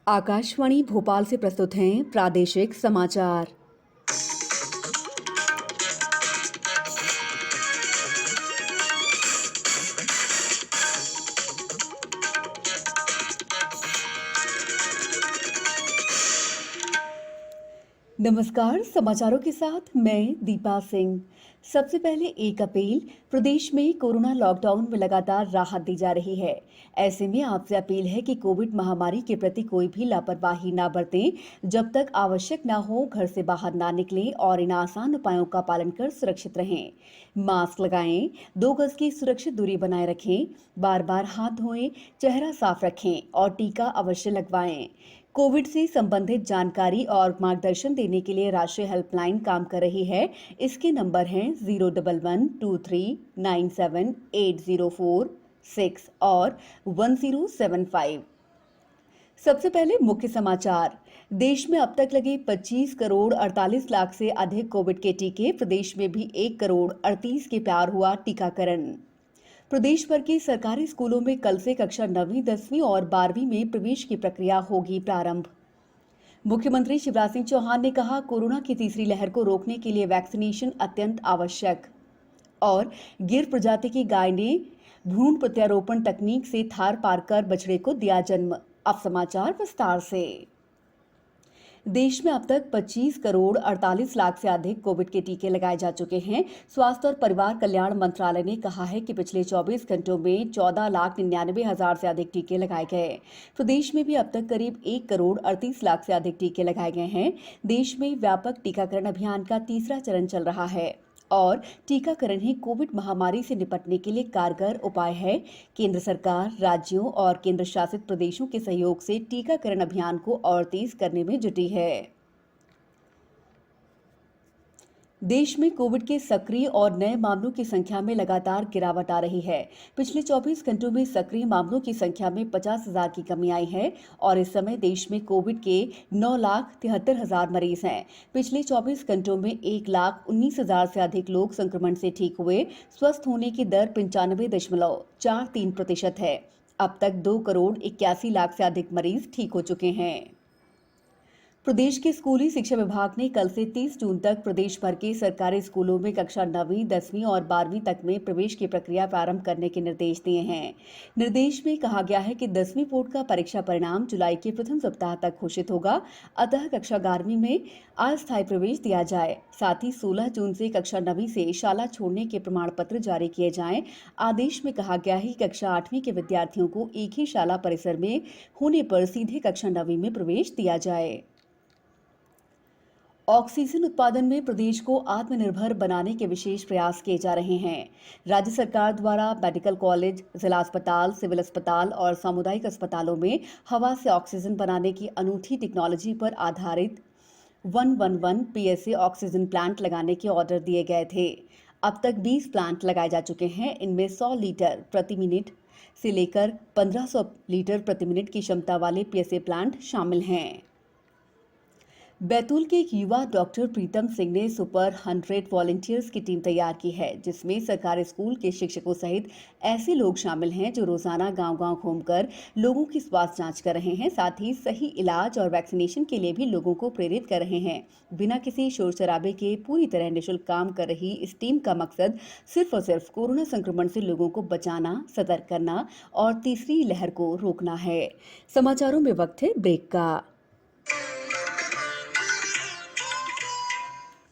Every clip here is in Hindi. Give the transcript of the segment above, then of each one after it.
आकाशवाणी भोपाल से प्रस्तुत हैं प्रादेशिक समाचार। नमस्कार, समाचारों के साथ मैं दीपा सिंह। सबसे पहले एक अपील। प्रदेश में कोरोना लॉकडाउन में लगातार राहत दी जा रही है। ऐसे में आपसे अपील है कि कोविड महामारी के प्रति कोई भी लापरवाही ना बरतें। जब तक आवश्यक ना हो घर से बाहर ना निकलें और इन आसान उपायों का पालन कर सुरक्षित रहें। मास्क लगाएं, 2 गज की सुरक्षित दूरी बनाए रखें, बार-बार हाथ धोएं, चेहरा साफ रखें और टीका अवश्य लगवाएं। कोविड से संबंधित जानकारी और मार्गदर्शन देने के लिए राष्ट्रीय हेल्पलाइन काम कर रही है। इसके नंबर हैं 01123978046 और 1075। सबसे पहले मुख्य समाचार। देश में अब तक लगे 25 करोड़ 48 लाख से अधिक कोविड के टीके। प्रदेश में भी 1 करोड़ 38 के पार हुआ टीकाकरण। प्रदेश भर के सरकारी स्कूलों में कल से कक्षा 9वीं, 10वीं और 12वीं में प्रवेश की प्रक्रिया होगी प्रारंभ। मुख्यमंत्री शिवराज सिंह चौहान ने कहा, कोरोना की तीसरी लहर को रोकने के लिए वैक्सीनेशन अत्यंत आवश्यक। और गिर प्रजाति की गाय ने भ्रूण प्रत्यारोपण तकनीक से थार पार कर बछड़े को दिया जन्म। अब समाचार विस्तार से। देश में अब तक 25 करोड़ 48 लाख से अधिक कोविड के टीके लगाए जा चुके हैं। स्वास्थ्य और परिवार कल्याण मंत्रालय ने कहा है कि पिछले 24 घंटों में 14,99,000 से अधिक टीके लगाए गए। प्रदेश में भी अब तक करीब 1 करोड़ 38 लाख से अधिक टीके लगाए गए हैं। देश में व्यापक टीकाकरण अभियान का तीसरा चरण चल रहा है और टीकाकरण ही कोविड महामारी से निपटने के लिए कारगर उपाय है। केंद्र सरकार राज्यों और केंद्र शासित प्रदेशों के सहयोग से टीकाकरण अभियान को और तेज करने में जुटी है। देश में कोविड के सक्रिय और नए मामलों की संख्या में लगातार गिरावट आ रही है। पिछले 24 घंटों में सक्रिय मामलों की संख्या में 50,000 की कमी आई है और इस समय देश में कोविड के 9,73,000 मरीज हैं। पिछले 24 घंटों में 1,19,000 से अधिक लोग संक्रमण से ठीक हुए। स्वस्थ होने की दर 95.43% है। अब तक 2 करोड़ 81 लाख से अधिक मरीज ठीक हो चुके हैं। प्रदेश के स्कूली शिक्षा विभाग ने कल से 30 जून तक प्रदेश भर के सरकारी स्कूलों में कक्षा 9वीं, 10वीं और 12वीं तक में प्रवेश की प्रक्रिया प्रारंभ करने के निर्देश दिए हैं। निर्देश में कहा गया है कि 10वीं बोर्ड का परीक्षा परिणाम जुलाई के प्रथम सप्ताह तक घोषित होगा। अतः कक्षा 11वीं में अस्थायी प्रवेश दिया जाए। साथ ही 16 जून से कक्षा 9वीं से शाला छोड़ने के प्रमाण पत्र जारी किए जाएं। आदेश में कहा गया है कि कक्षा 8वीं के विद्यार्थियों को एक ही शाला परिसर में होने पर सीधे कक्षा 9वीं में प्रवेश दिया जाए। ऑक्सीजन उत्पादन में प्रदेश को आत्मनिर्भर बनाने के विशेष प्रयास किए जा रहे हैं। राज्य सरकार द्वारा मेडिकल कॉलेज, जिला अस्पताल, सिविल अस्पताल और सामुदायिक अस्पतालों में हवा से ऑक्सीजन बनाने की अनूठी टेक्नोलॉजी पर आधारित 111 PSA ऑक्सीजन प्लांट लगाने के ऑर्डर दिए गए थे। अब तक 20 प्लांट लगाए जा चुके हैं। इनमें 100 लीटर प्रति मिनट से लेकर 1500 लीटर प्रति मिनट की क्षमता वाले PSA प्लांट शामिल हैं। बैतूल के एक युवा डॉक्टर प्रीतम सिंह ने सुपर 100 वॉलंटियर्स की टीम तैयार की है, जिसमें सरकारी स्कूल के शिक्षकों सहित ऐसे लोग शामिल हैं जो रोजाना गांव-गांव घूमकर लोगों की स्वास्थ्य जांच कर रहे हैं। साथ ही सही इलाज और वैक्सीनेशन के लिए भी लोगों को प्रेरित कर रहे हैं। बिना किसी शोर शराबे के पूरी तरह निःशुल्क काम कर रही इस टीम का मकसद सिर्फ और सिर्फ कोरोना संक्रमण से लोगों को बचाना, सतर्क करना और तीसरी लहर को रोकना है। समाचारों में वक्त है ब्रेक का।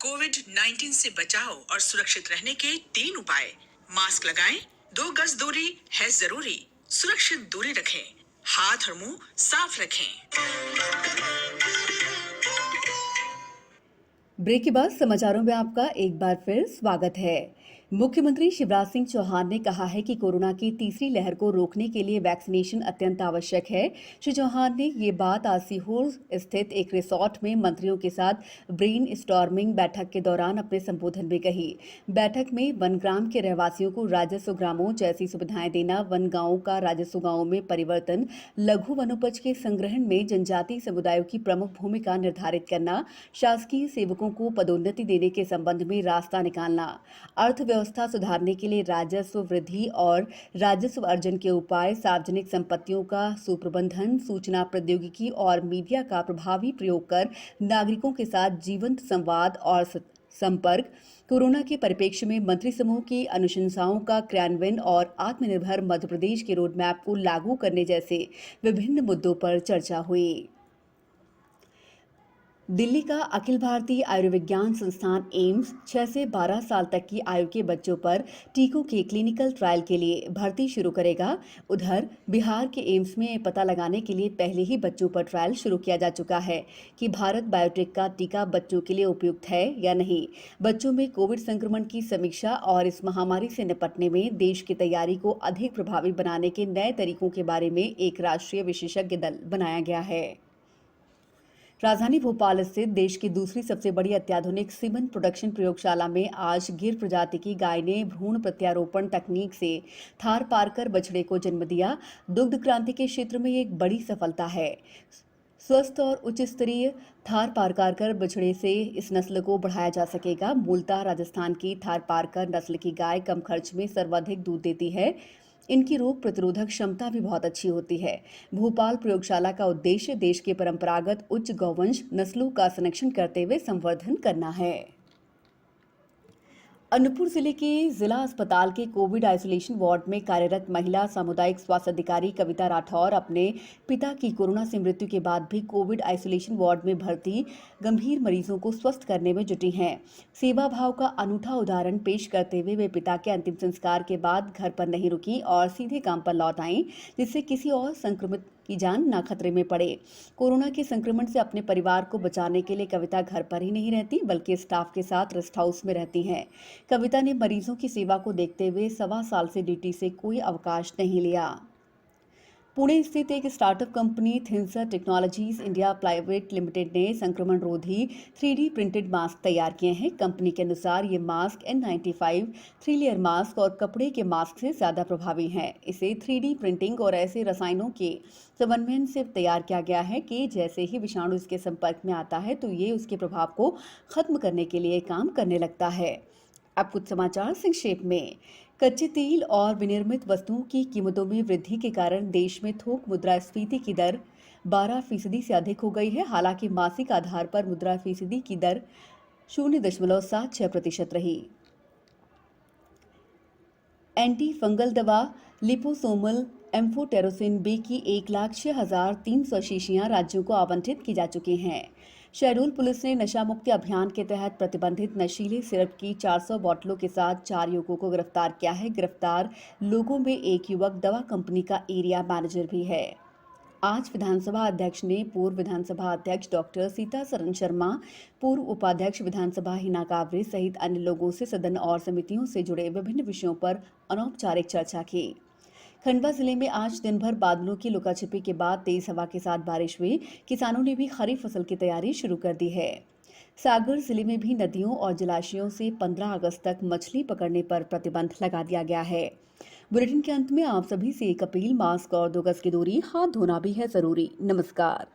कोविड-19 से बचाव और सुरक्षित रहने के 3 उपाय। मास्क लगाएं, 2 गज दूरी है जरूरी, सुरक्षित दूरी रखें, हाथ और मुंह साफ रखें। ब्रेक के बाद समाचारों में आपका एक बार फिर स्वागत है। मुख्यमंत्री शिवराज सिंह चौहान ने कहा है कि कोरोना की तीसरी लहर को रोकने के लिए वैक्सीनेशन अत्यंत आवश्यक है। श्री चौहान ने ये बात आज सीहोर स्थित एक रिसोर्ट में मंत्रियों के साथ ब्रेन स्टॉर्मिंग बैठक के दौरान अपने संबोधन में कही। बैठक में वनग्राम के रहवासियों को राजस्व ग्रामों जैसी सुविधाएं देना, वन गांवों का राजस्व गांवों में परिवर्तन, लघु वनोपज के संग्रहण में जनजातीय समुदायों की प्रमुख भूमिका निर्धारित करना, शासकीय सेवकों को पदोन्नति देने के संबंध में रास्ता निकालना, अर्थव्यवस्था व्यवस्था सुधारने के लिए राजस्व वृद्धि और राजस्व अर्जन के उपाय, सार्वजनिक संपत्तियों का सुप्रबंधन, सूचना प्रौद्योगिकी और मीडिया का प्रभावी प्रयोग कर नागरिकों के साथ जीवंत संवाद और संपर्क, कोरोना के परिप्रेक्ष्य में मंत्री समूह की अनुशंसाओं का क्रियान्वयन और आत्मनिर्भर मध्य प्रदेश के रोड मैप को लागू करने जैसे विभिन्न मुद्दों पर चर्चा हुई। दिल्ली का अखिल भारतीय आयुर्विज्ञान संस्थान एम्स 6 से 12 साल तक की आयु के बच्चों पर टीकों के क्लिनिकल ट्रायल के लिए भर्ती शुरू करेगा। उधर बिहार के एम्स में पता लगाने के लिए पहले ही बच्चों पर ट्रायल शुरू किया जा चुका है कि भारत बायोटेक का टीका बच्चों के लिए उपयुक्त है या नहीं। बच्चों में कोविड संक्रमण की समीक्षा और इस महामारी से निपटने में देश की तैयारी को अधिक प्रभावी बनाने के नए तरीकों के बारे में एक राष्ट्रीय विशेषज्ञ दल बनाया गया है। राजधानी भोपाल स्थित देश की दूसरी सबसे बड़ी अत्याधुनिक सीमन प्रोडक्शन प्रयोगशाला में आज गिर प्रजाति की गाय ने भ्रूण प्रत्यारोपण तकनीक से थार पारकर बछड़े को जन्म दिया। दुग्ध क्रांति के क्षेत्र में एक बड़ी सफलता है। स्वस्थ और उच्च स्तरीय थार पारकर बछड़े से इस नस्ल को बढ़ाया जा सकेगा। मूलतः राजस्थान की थार पारकर नस्ल की गाय कम खर्च में सर्वाधिक दूध देती है। इनकी रोग प्रतिरोधक क्षमता भी बहुत अच्छी होती है। भोपाल प्रयोगशाला का उद्देश्य देश के परंपरागत उच्च गौवंश नस्लों का संरक्षण करते हुए संवर्धन करना है। अनूपपुर जिले के जिला अस्पताल के कोविड आइसोलेशन वार्ड में कार्यरत महिला सामुदायिक स्वास्थ्य अधिकारी कविता राठौर अपने पिता की कोरोना से मृत्यु के बाद भी कोविड आइसोलेशन वार्ड में भर्ती गंभीर मरीजों को स्वस्थ करने में जुटी हैं। सेवा भाव का अनूठा उदाहरण पेश करते हुए वे पिता के अंतिम संस्कार के बाद घर पर नहीं रुकी और सीधे काम पर लौट आईं, जिससे किसी और संक्रमित की जान ना खतरे में पड़े। कोरोना के संक्रमण से अपने परिवार को बचाने के लिए कविता घर पर ही नहीं रहती बल्कि स्टाफ के साथ रेस्ट हाउस में रहती हैं। कविता ने मरीजों की सेवा को देखते हुए 1.25 साल से ड्यूटी से कोई अवकाश नहीं लिया। पुणे स्थित एक startup company Thincr technologies India private limited ने संक्रमण रोधी 3D प्रिंटेड मास्क तैयार किए हैं। कंपनी के अनुसार ये मास्क N95 3 लेयर मास्क और कपड़े के मास्क से ज्यादा प्रभावी हैं। इसे 3D प्रिंटिंग और ऐसे रसायनों के समन्वयन से तैयार किया गया है कि जैसे ही विषाणु इसके संपर्क में आता है तो ये उसके प्रभाव को खत्म करने के लिए काम करने लगता है। अब कुछ समाचार संक्षेप में। कच्चे तेल और विनिर्मित वस्तुओं की कीमतों में वृद्धि के कारण देश में थोक मुद्रास्फीति की दर 12% से अधिक हो गई है। हालांकि मासिक आधार पर मुद्रास्फीति की दर 0.76% रही। एंटी फंगल दवा लिपोसोमल एम्फोटेरोसिन बी की 1,06,300 शीशियां राज्यों को आवंटित की जा चुकी हैं। शहडोल पुलिस ने नशा मुक्ति अभियान के तहत प्रतिबंधित नशीले सिरप की 400 बोतलों के साथ 4 युवकों को गिरफ्तार किया है। गिरफ्तार लोगों में एक युवक दवा कंपनी का एरिया मैनेजर भी है। आज विधानसभा अध्यक्ष ने पूर्व विधानसभा अध्यक्ष डॉक्टर सीतासरन शर्मा, पूर्व उपाध्यक्ष विधानसभा हिना कांवरे सहित अन्य लोगों से सदन और समितियों से जुड़े विभिन्न विषयों पर अनौपचारिक चर्चा की। खंडवा जिले में आज दिन भर बादलों की लुकाछिपी के बाद तेज हवा के साथ बारिश हुई। किसानों ने भी खरीफ फसल की तैयारी शुरू कर दी है। सागर जिले में भी नदियों और जलाशयों से 15 अगस्त तक मछली पकड़ने पर प्रतिबंध लगा दिया गया है। बुलेटिन के अंत में आप सभी से एक अपील, मास्क और 2 गज की दूरी, हाथ धोना भी है जरूरी। नमस्कार।